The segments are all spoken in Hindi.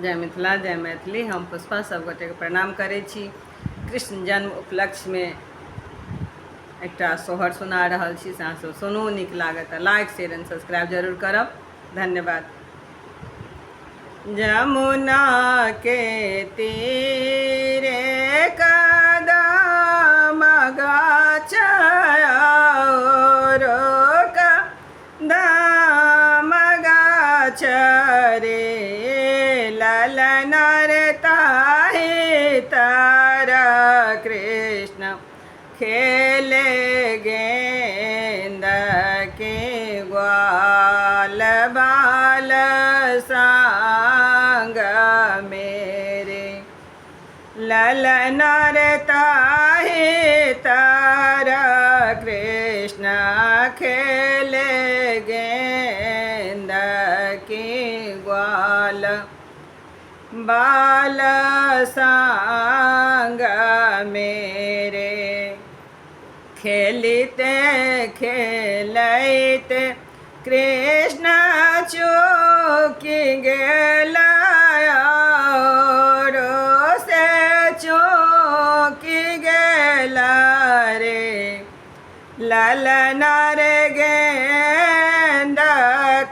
जय मिथिला जय मैथिली। हम पुष्पा सबगोटे के प्रणाम करै छी। कृष्ण जन्म उपलक्ष्य में एकटा सोहर सुना रहल छी, से अहाँ सब सुनू, नीक लागत लाइक शेयर एंड सब्सक्राइब जरूर करब। धन्यवाद। जमुना के तीरे कदम गाछ दाम गाछ रे ललन रे ताहि तर कृष्ण खेले गेंद के ग्वाल बाल संग मेरे ललन रे ताहि तर कृष्ण खेले गेंद की ग्वाल बाल संग मेरे खेलते खेलते कृष्ण चूकि गेला से चूकि गेला रे ललन रे गेंद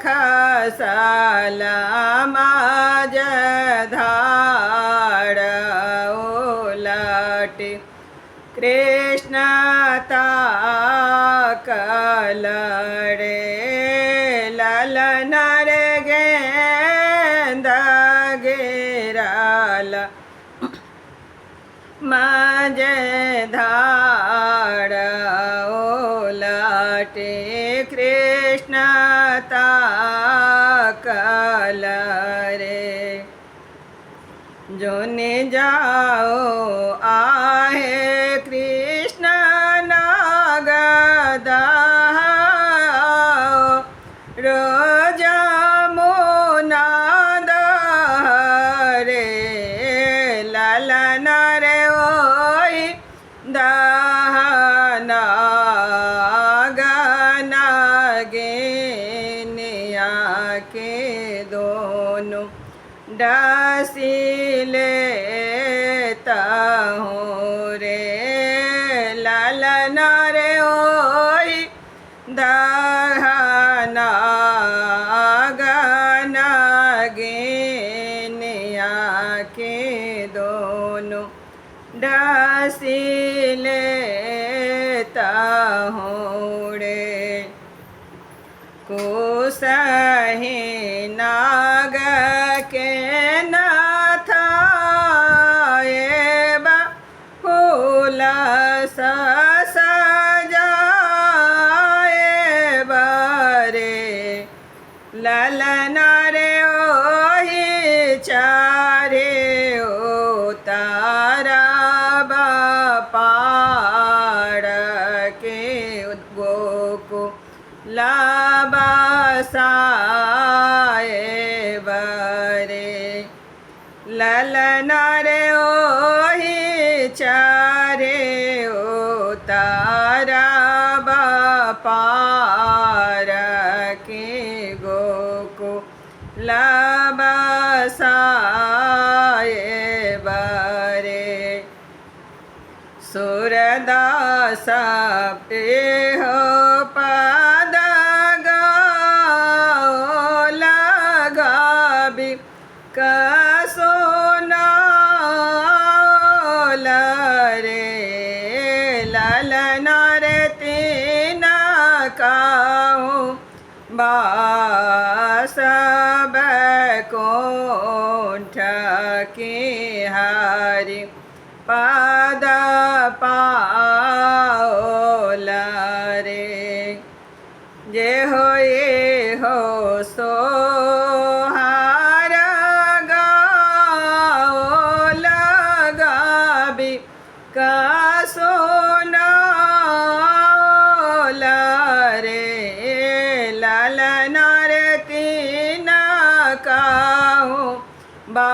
खसल माज धार उलट कृष्ण ताकल रे ललन रे गेंद गिरल माज धार उलटे कृष्ण ताकल रे जोने जाओ आहे कृष्ण नागदा रोज मुना रे ललन रे ओई दहना गना गेनिया के दोनों डसिले तहूँ रे ललन रे ओई दहना गना गेनिया के दोनों डसिले तहूँ रे कुसहि नाग के नाथ एबा फूल सजाए बरे ललन रे ओहि चारे उतारा पार के गोकु लाबसाए बरे ललन रे ओहि चारे उतारा पार के गोकु लाबसाए बरे सूरदास हो पद गाओ लगाबी कसोनाल रे ललन रे तीन काहूँ बासब कोंठ की हरि पद पाओल रे जे हो ये हो सोहार गाओ लगाबी कसोनाल रे ललन रे तीन काहूँ बा